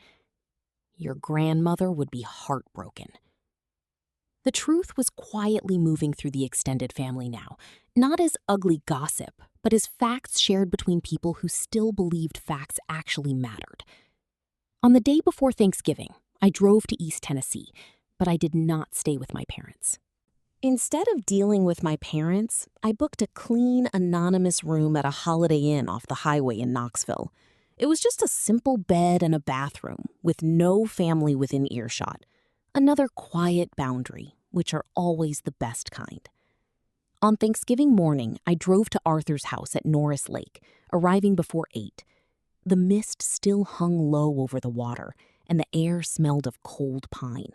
"Your grandmother would be heartbroken." The truth was quietly moving through the extended family now, Not as ugly gossip, but as facts shared between people who still believed facts actually mattered. On the day before Thanksgiving, I drove to East Tennessee, but I did not stay with my parents. Instead of dealing with my parents, I booked a clean, anonymous room at a Holiday Inn off the highway in Knoxville. It was just a simple bed and a bathroom, with no family within earshot. Another quiet boundary, which are always the best kind. On Thanksgiving morning, I drove to Arthur's house at Norris Lake, arriving before 8. The mist still hung low over the water, and the air smelled of cold pine.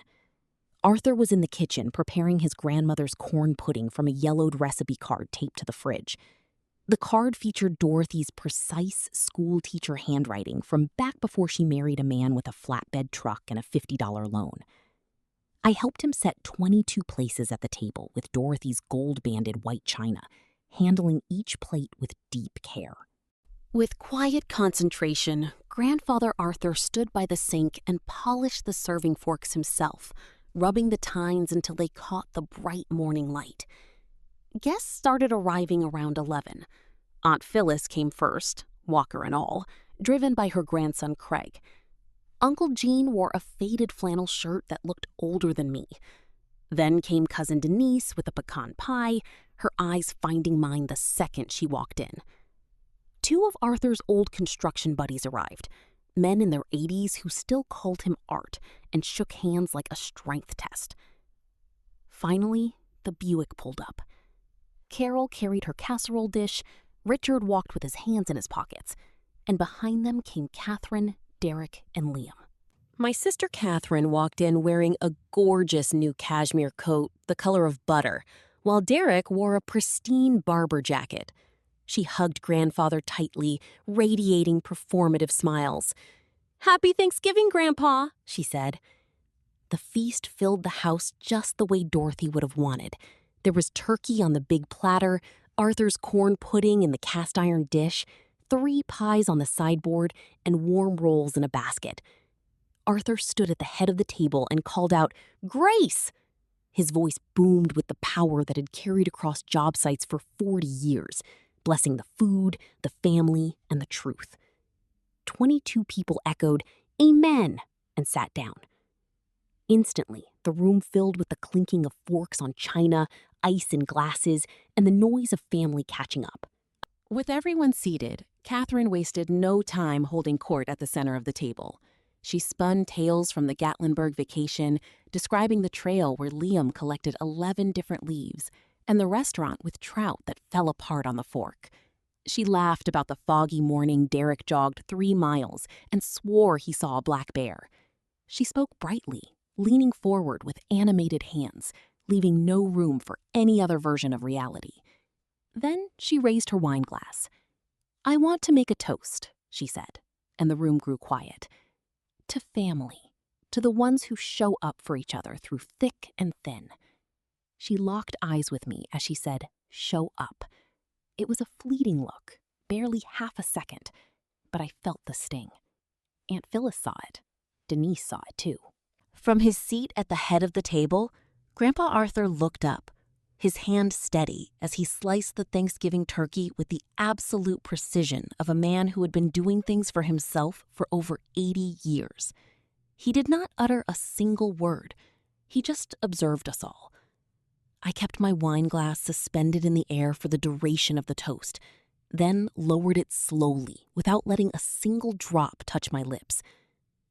Arthur was in the kitchen preparing his grandmother's corn pudding from a yellowed recipe card taped to the fridge. The card featured Dorothy's precise school teacher handwriting from back before she married a man with a flatbed truck and a $50 loan. I helped him set 22 places at the table with Dorothy's gold-banded white china, handling each plate with deep care. With quiet concentration, Grandfather Arthur stood by the sink and polished the serving forks himself, rubbing the tines until they caught the bright morning light. Guests started arriving around 11. Aunt Phyllis came first, walker and all, driven by her grandson Craig. Uncle Gene wore a faded flannel shirt that looked older than me. Then came Cousin Denise with a pecan pie, her eyes finding mine the second she walked in. 2 of Arthur's old construction buddies arrived, men in their 80s who still called him Art and shook hands like a strength test. Finally, the Buick pulled up. Carol carried her casserole dish, Richard walked with his hands in his pockets, and behind them came Catherine, Derek, and Liam. My sister Catherine walked in wearing a gorgeous new cashmere coat the color of butter, while Derek wore a pristine Barber jacket. She hugged Grandfather tightly, radiating performative smiles. "Happy Thanksgiving, Grandpa," she said. The feast filled the house just the way Dorothy would have wanted. There was turkey on the big platter, Arthur's corn pudding in the cast-iron dish, 3 pies on the sideboard, and warm rolls in a basket. Arthur stood at the head of the table and called out, "Grace!" His voice boomed with the power that had carried across job sites for 40 years, blessing the food, the family, and the truth. 22 people echoed, "Amen," and sat down. Instantly, the room filled with the clinking of forks on china, ice in glasses, and the noise of family catching up. With everyone seated, Catherine wasted no time holding court at the center of the table. She spun tales from the Gatlinburg vacation, describing the trail where Liam collected 11 different leaves, and the restaurant with trout that fell apart on the fork. She laughed about the foggy morning Derek jogged 3 miles and swore he saw a black bear. She spoke brightly, leaning forward with animated hands, leaving no room for any other version of reality. Then she raised her wine glass. "I want to make a toast," she said, and the room grew quiet. "To family, to the ones who show up for each other through thick and thin." She locked eyes with me as she said, "Show up." It was a fleeting look, barely half a second, but I felt the sting. Aunt Phyllis saw it. Denise saw it too. From his seat at the head of the table, Grandpa Arthur looked up, his hand steady as he sliced the Thanksgiving turkey with the absolute precision of a man who had been doing things for himself for over 80 years. He did not utter a single word. He just observed us all. I kept my wine glass suspended in the air for the duration of the toast, then lowered it slowly without letting a single drop touch my lips.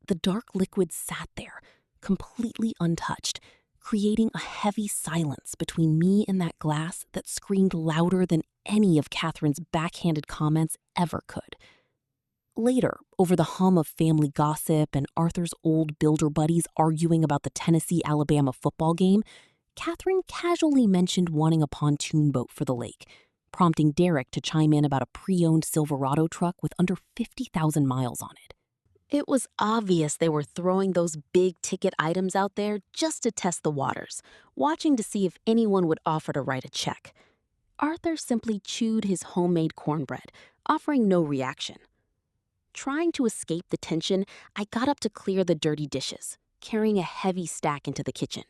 The dark liquid sat there, completely untouched, creating a heavy silence between me and that glass that screamed louder than any of Catherine's backhanded comments ever could. Later, over the hum of family gossip and Arthur's old builder buddies arguing about the Tennessee-Alabama football game, Catherine casually mentioned wanting a pontoon boat for the lake, prompting Derek to chime in about a pre-owned Silverado truck with under 50,000 miles on it. It was obvious they were throwing those big-ticket items out there just to test the waters, watching to see if anyone would offer to write a check. Arthur simply chewed his homemade cornbread, offering no reaction. Trying to escape the tension, I got up to clear the dirty dishes, carrying a heavy stack into the kitchen.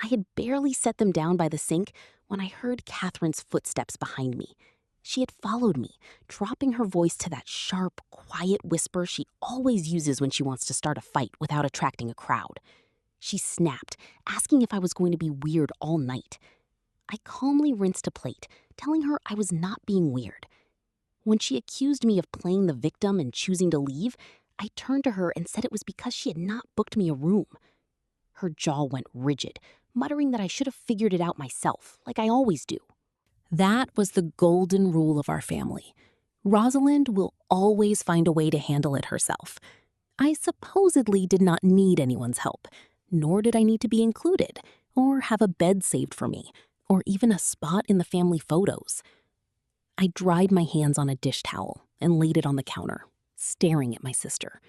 I had barely set them down by the sink when I heard Catherine's footsteps behind me. She had followed me, dropping her voice to that sharp, quiet whisper she always uses when she wants to start a fight without attracting a crowd. She snapped, asking if I was going to be weird all night. I calmly rinsed a plate, telling her I was not being weird. When she accused me of playing the victim and choosing to leave, I turned to her and said it was because she had not booked me a room. Her jaw went rigid, muttering that I should have figured it out myself, like I always do. That was the golden rule of our family. Rosalind will always find a way to handle it herself. I supposedly did not need anyone's help, nor did I need to be included, or have a bed saved for me, or even a spot in the family photos. I dried my hands on a dish towel and laid it on the counter, staring at my sister.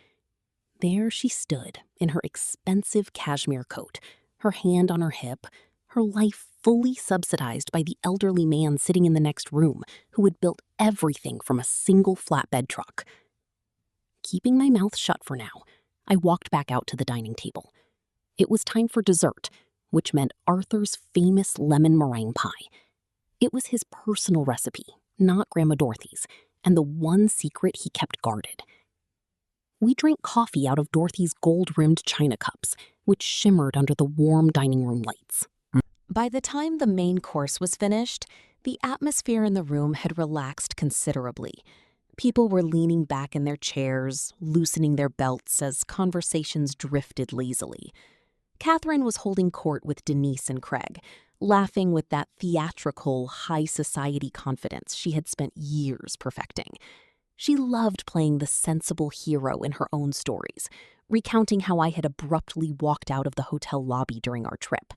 There she stood in her expensive cashmere coat, her hand on her hip, her life fully subsidized by the elderly man sitting in the next room who had built everything from a single flatbed truck. Keeping my mouth shut for now, I walked back out to the dining table. It was time for dessert, which meant Arthur's famous lemon meringue pie. It was his personal recipe, not Grandma Dorothy's, and the one secret he kept guarded. We drank coffee out of Dorothy's gold-rimmed china cups, which shimmered under the warm dining room lights. By the time the main course was finished, the atmosphere in the room had relaxed considerably. People were leaning back in their chairs, loosening their belts as conversations drifted lazily. Catherine was holding court with Denise and Craig, laughing with that theatrical, high-society confidence she had spent years perfecting. She loved playing the sensible hero in her own stories, recounting how I had abruptly walked out of the hotel lobby during our trip.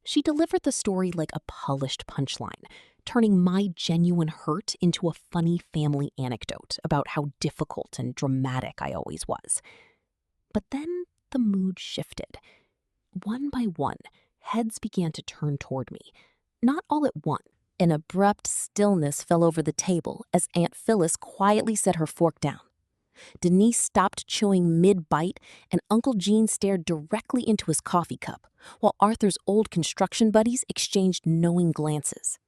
She delivered the story like a polished punchline, turning my genuine hurt into a funny family anecdote about how difficult and dramatic I always was. But then the mood shifted. One by one, heads began to turn toward me, not all at once. An abrupt stillness fell over the table as Aunt Phyllis quietly set her fork down. Denise stopped chewing mid-bite, and Uncle Gene stared directly into his coffee cup, while Arthur's old construction buddies exchanged knowing glances.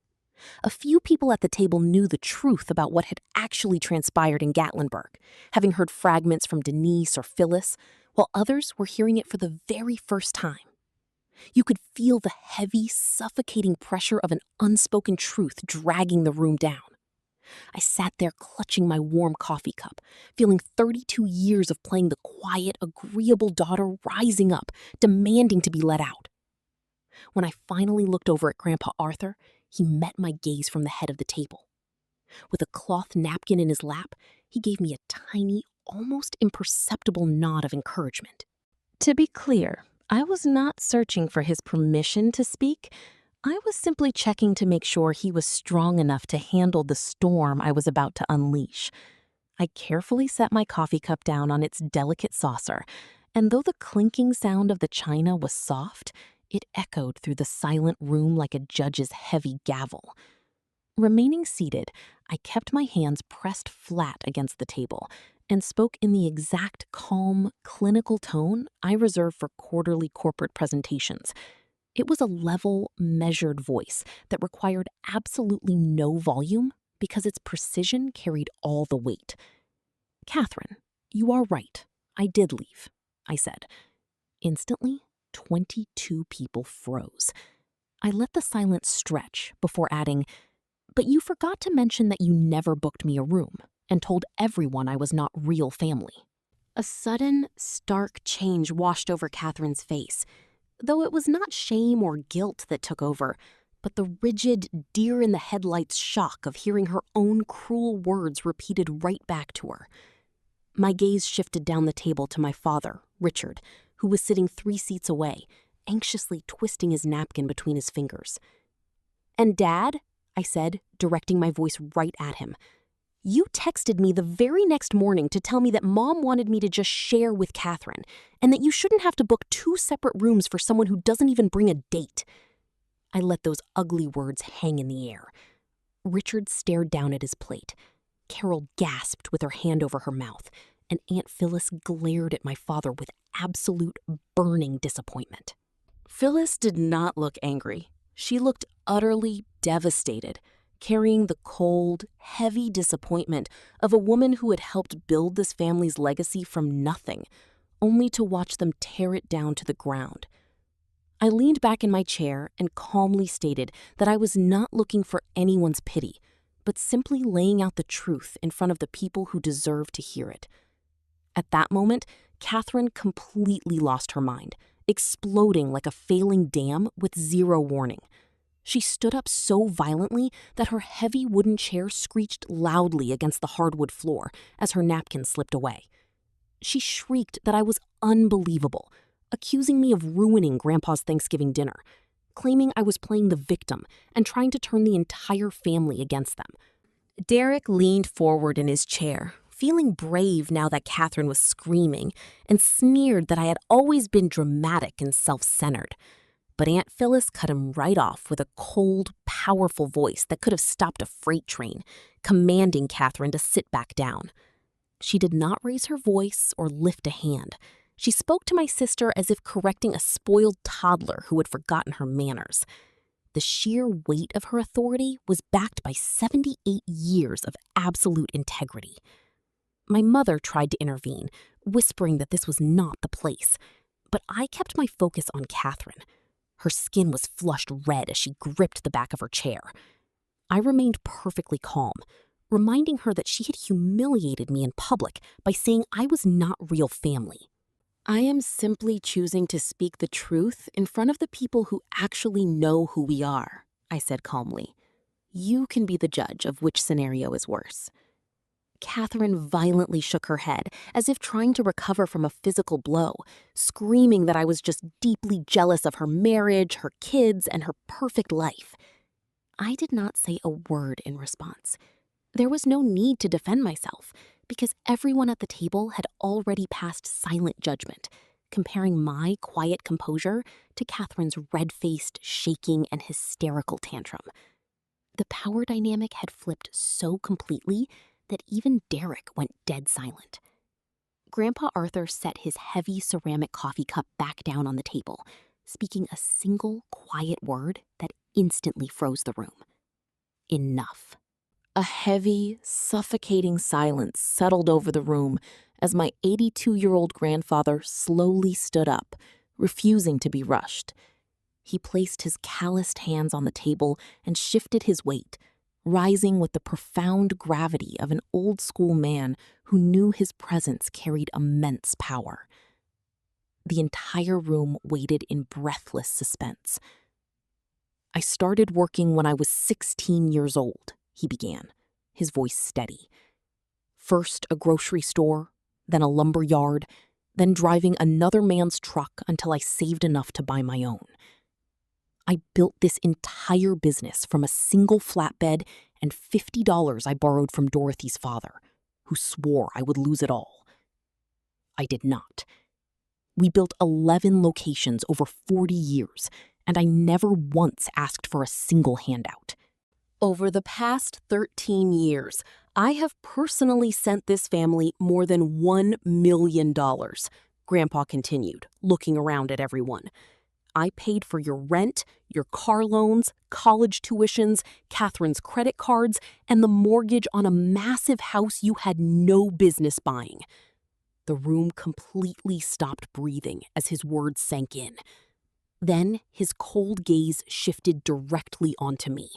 A few people at the table knew the truth about what had actually transpired in Gatlinburg, having heard fragments from Denise or Phyllis, while others were hearing it for the very first time. You could feel the heavy, suffocating pressure of an unspoken truth dragging the room down. I sat there clutching my warm coffee cup, feeling 32 years of playing the quiet, agreeable daughter rising up, demanding to be let out. When I finally looked over at Grandpa Arthur, he met my gaze from the head of the table. With a cloth napkin in his lap, he gave me a tiny, almost imperceptible nod of encouragement. To be clear, I was not searching for his permission to speak. I was simply checking to make sure he was strong enough to handle the storm I was about to unleash. I carefully set my coffee cup down on its delicate saucer, and though the clinking sound of the china was soft, it echoed through the silent room like a judge's heavy gavel. Remaining seated, I kept my hands pressed flat against the table and spoke in the exact calm, clinical tone I reserve for quarterly corporate presentations. It was a level, measured voice that required absolutely no volume because its precision carried all the weight. "Catherine, you are right. I did leave," I said. Instantly, 22 people froze. I let the silence stretch before adding, "But you forgot to mention that you never booked me a room and told everyone I was not real family." A sudden, stark change washed over Catherine's face, though it was not shame or guilt that took over, but the rigid, deer-in-the-headlights shock of hearing her own cruel words repeated right back to her. My gaze shifted down the table to my father, Richard, who was sitting 3 seats away, anxiously twisting his napkin between his fingers. "And Dad," I said, directing my voice right at him, "you texted me the very next morning to tell me that Mom wanted me to just share with Catherine, and that you shouldn't have to book 2 separate rooms for someone who doesn't even bring a date." I let those ugly words hang in the air. Richard stared down at his plate. Carol gasped with her hand over her mouth, and Aunt Phyllis glared at my father with absolute burning disappointment. Phyllis did not look angry. She looked utterly, devastated, carrying the cold, heavy disappointment of a woman who had helped build this family's legacy from nothing, only to watch them tear it down to the ground. I leaned back in my chair and calmly stated that I was not looking for anyone's pity, but simply laying out the truth in front of the people who deserve to hear it. At that moment, Catherine completely lost her mind, exploding like a failing dam with zero warning. She stood up so violently that her heavy wooden chair screeched loudly against the hardwood floor as her napkin slipped away. She shrieked that I was unbelievable, accusing me of ruining Grandpa's Thanksgiving dinner, claiming I was playing the victim and trying to turn the entire family against them. Derek leaned forward in his chair, feeling brave now that Catherine was screaming, and sneered that I had always been dramatic and self-centered. But Aunt Phyllis cut him right off with a cold, powerful voice that could have stopped a freight train, commanding Catherine to sit back down. She did not raise her voice or lift a hand. She spoke to my sister as if correcting a spoiled toddler who had forgotten her manners. The sheer weight of her authority was backed by 78 years of absolute integrity. My mother tried to intervene, whispering that this was not the place, but I kept my focus on Catherine. Her skin was flushed red as she gripped the back of her chair. I remained perfectly calm, reminding her that she had humiliated me in public by saying I was not real family. I am simply choosing to speak the truth in front of the people who actually know who we are, I said calmly. You can be the judge of which scenario is worse. Catherine violently shook her head, as if trying to recover from a physical blow, screaming that I was just deeply jealous of her marriage, her kids, and her perfect life. I did not say a word in response. There was no need to defend myself, because everyone at the table had already passed silent judgment, comparing my quiet composure to Catherine's red-faced, shaking, and hysterical tantrum. The power dynamic had flipped so completely that even Derek went dead silent. Grandpa Arthur set his heavy ceramic coffee cup back down on the table, speaking a single quiet word that instantly froze the room. Enough. A heavy, suffocating silence settled over the room as my 82-year-old grandfather slowly stood up, refusing to be rushed. He placed his calloused hands on the table and shifted his weight, rising with the profound gravity of an old-school man who knew his presence carried immense power. The entire room waited in breathless suspense. I started working when I was 16 years old, he began, his voice steady. First a grocery store, then a lumber yard, then driving another man's truck until I saved enough to buy my own. I built this entire business from a single flatbed and $50 I borrowed from Dorothy's father, who swore I would lose it all. I did not. We built 11 locations over 40 years, and I never once asked for a single handout. Over the past 13 years, I have personally sent this family more than $1 million, Grandpa continued, looking around at everyone. I paid for your rent, your car loans, college tuitions, Catherine's credit cards, and the mortgage on a massive house you had no business buying. The room completely stopped breathing as his words sank in. Then his cold gaze shifted directly onto me.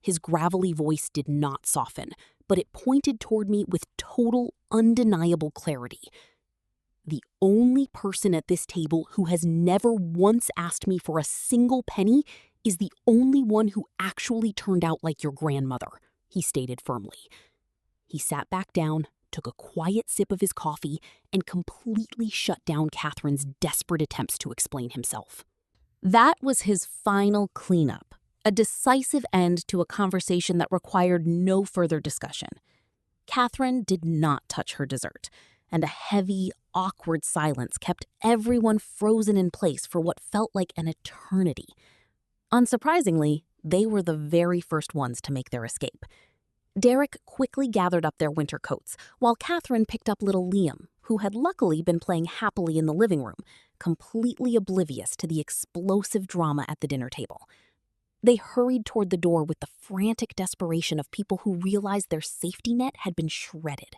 His gravelly voice did not soften, but it pointed toward me with total, undeniable clarity. The only person at this table who has never once asked me for a single penny is the only one who actually turned out like your grandmother, he stated firmly. He sat back down, took a quiet sip of his coffee, and completely shut down Catherine's desperate attempts to explain himself. That was his final cleanup, a decisive end to a conversation that required no further discussion. Catherine did not touch her dessert, and a heavy, awkward silence kept everyone frozen in place for what felt like an eternity. Unsurprisingly, they were the very first ones to make their escape. Derek quickly gathered up their winter coats, while Catherine picked up little Liam, who had luckily been playing happily in the living room, completely oblivious to the explosive drama at the dinner table. They hurried toward the door with the frantic desperation of people who realized their safety net had been shredded.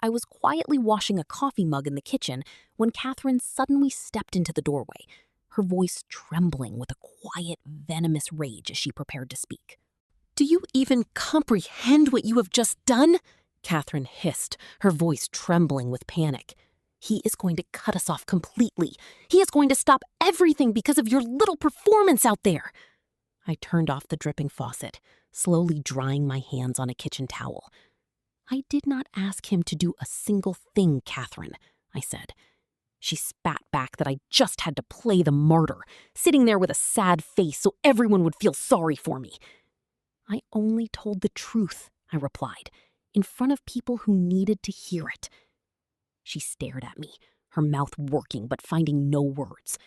I was quietly washing a coffee mug in the kitchen when Catherine suddenly stepped into the doorway, her voice trembling with a quiet, venomous rage as she prepared to speak. "Do you even comprehend what you have just done?" Catherine hissed, her voice trembling with panic. "He is going to cut us off completely. He is going to stop everything because of your little performance out there." I turned off the dripping faucet, slowly drying my hands on a kitchen towel. "I did not ask him to do a single thing, Catherine," I said. She spat back that I just had to play the martyr, sitting there with a sad face so everyone would feel sorry for me. "I only told the truth," I replied, in front of people who needed to hear it. She stared at me, her mouth working but finding no words.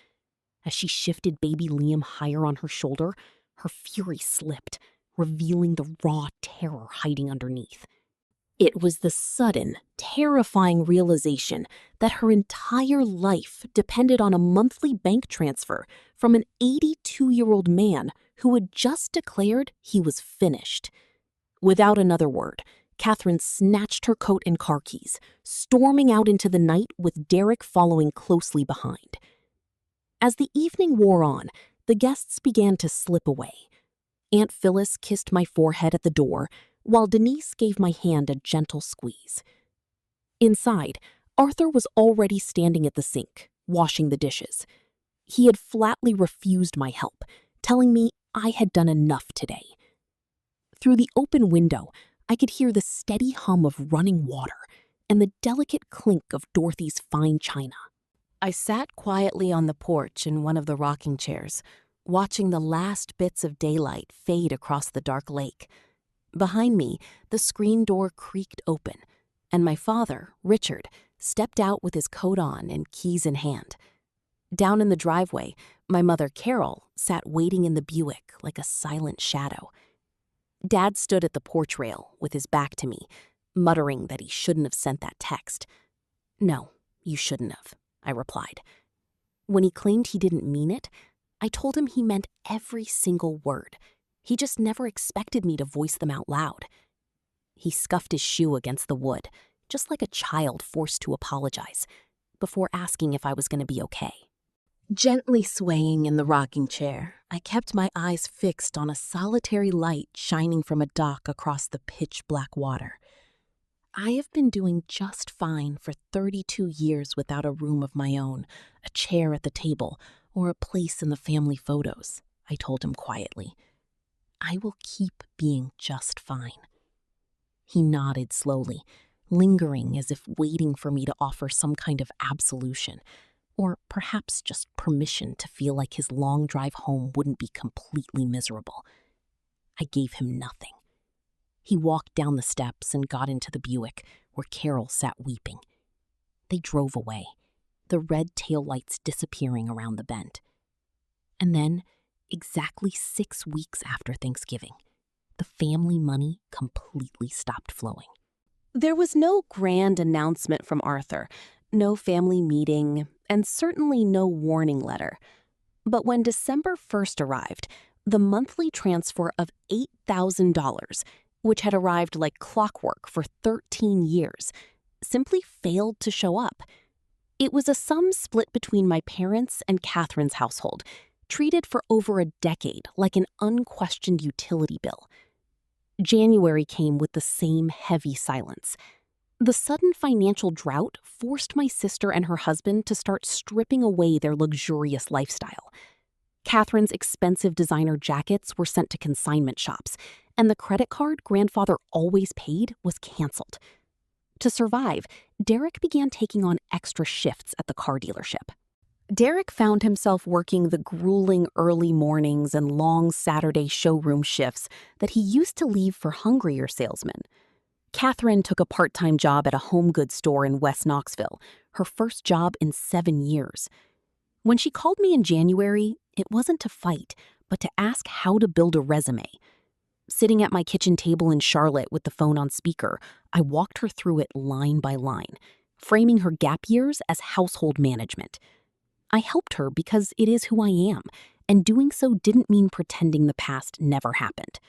As she shifted baby Liam higher on her shoulder, her fury slipped, revealing the raw terror hiding underneath. It was the sudden, terrifying realization that her entire life depended on a monthly bank transfer from an 82-year-old man who had just declared he was finished. Without another word, Catherine snatched her coat and car keys, storming out into the night with Derek following closely behind. As the evening wore on, the guests began to slip away. Aunt Phyllis kissed my forehead at the door, while Denise gave my hand a gentle squeeze. Inside, Arthur was already standing at the sink, washing the dishes. He had flatly refused my help, telling me I had done enough today. Through the open window, I could hear the steady hum of running water and the delicate clink of Dorothy's fine china. I sat quietly on the porch in one of the rocking chairs, watching the last bits of daylight fade across the dark lake. Behind me, the screen door creaked open, and my father, Richard, stepped out with his coat on and keys in hand. Down in the driveway, my mother, Carol, sat waiting in the Buick like a silent shadow. Dad stood at the porch rail with his back to me, muttering that he shouldn't have sent that text. "No, you shouldn't have," I replied. When he claimed he didn't mean it, I told him he meant every single word. He just never expected me to voice them out loud. He scuffed his shoe against the wood, just like a child forced to apologize, before asking if I was going to be okay. Gently swaying in the rocking chair, I kept my eyes fixed on a solitary light shining from a dock across the pitch-black water. I have been doing just fine for 32 years without a room of my own, a chair at the table, or a place in the family photos, I told him quietly. I will keep being just fine. He nodded slowly, lingering as if waiting for me to offer some kind of absolution, or perhaps just permission to feel like his long drive home wouldn't be completely miserable. I gave him nothing. He walked down the steps and got into the Buick, where Carol sat weeping. They drove away, the red taillights disappearing around the bend. And then, exactly 6 weeks after Thanksgiving, the family money completely stopped flowing. There was no grand announcement from Arthur, no family meeting, and certainly no warning letter. But when December 1st arrived, the monthly transfer of $8,000, which had arrived like clockwork for 13 years, simply failed to show up. It was a sum split between my parents and Catherine's household, treated for over a decade like an unquestioned utility bill. January came with the same heavy silence. The sudden financial drought forced my sister and her husband to start stripping away their luxurious lifestyle. Catherine's expensive designer jackets were sent to consignment shops, and the credit card grandfather always paid was canceled. To survive, Derek began taking on extra shifts at the car dealership. Derek found himself working the grueling early mornings and long Saturday showroom shifts that he used to leave for hungrier salesmen. Catherine took a part-time job at a home goods store in West Knoxville, her first job in 7 years. When she called me in January, it wasn't to fight, but to ask how to build a resume. Sitting at my kitchen table in Charlotte with the phone on speaker, I walked her through it line by line, framing her gap years as household management. I helped her because it is who I am, and doing so didn't mean pretending the past never happened.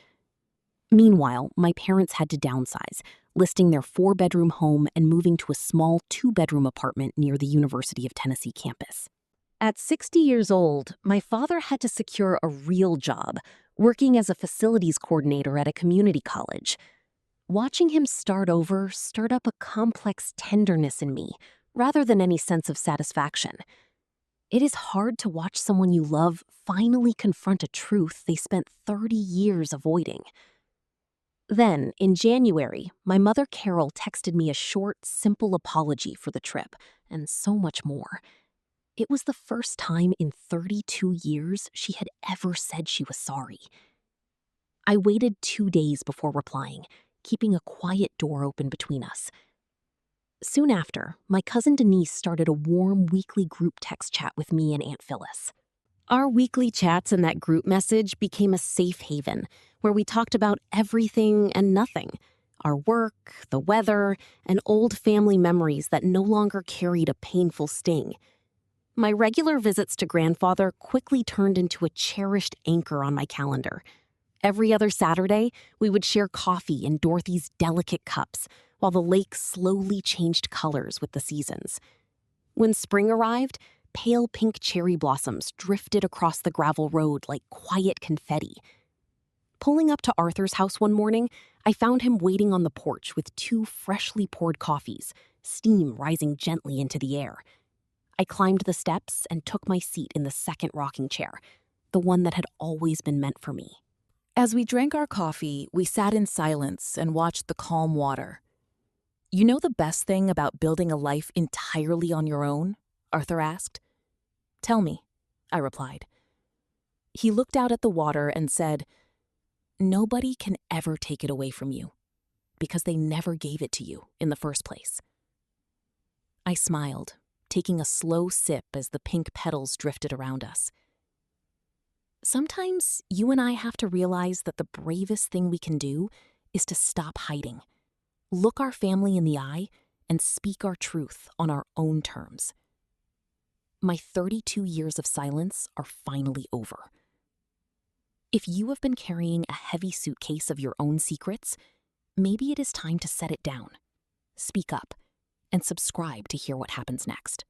Meanwhile, my parents had to downsize, listing their 4-bedroom home and moving to a small 2-bedroom apartment near the University of Tennessee campus. At 60 years old, my father had to secure a real job, working as a facilities coordinator at a community college. Watching him start over stirred up a complex tenderness in me, rather than any sense of satisfaction. It is hard to watch someone you love finally confront a truth they spent 30 years avoiding. Then, in January, my mother Carol texted me a short, simple apology for the trip, and so much more. It was the first time in 32 years she had ever said she was sorry. I waited 2 days before replying, keeping a quiet door open between us. Soon after, my cousin Denise started a warm weekly group text chat with me and Aunt Phyllis. Our weekly chats in that group message became a safe haven, where we talked about everything and nothing. Our work, the weather, and old family memories that no longer carried a painful sting. My regular visits to grandfather quickly turned into a cherished anchor on my calendar. Every other Saturday, we would share coffee in Dorothy's delicate cups, while the lake slowly changed colors with the seasons. When spring arrived, pale pink cherry blossoms drifted across the gravel road like quiet confetti. Pulling up to Arthur's house one morning, I found him waiting on the porch with 2 freshly poured coffees, steam rising gently into the air. I climbed the steps and took my seat in the second rocking chair, the one that had always been meant for me. As we drank our coffee, we sat in silence and watched the calm water. "You know the best thing about building a life entirely on your own?" Arthur asked. "Tell me," I replied. He looked out at the water and said, "Nobody can ever take it away from you, because they never gave it to you in the first place." I smiled, taking a slow sip as the pink petals drifted around us. Sometimes you and I have to realize that the bravest thing we can do is to stop hiding, look our family in the eye, and speak our truth on our own terms. My 32 years of silence are finally over. If you have been carrying a heavy suitcase of your own secrets, maybe it is time to set it down, speak up, and subscribe to hear what happens next.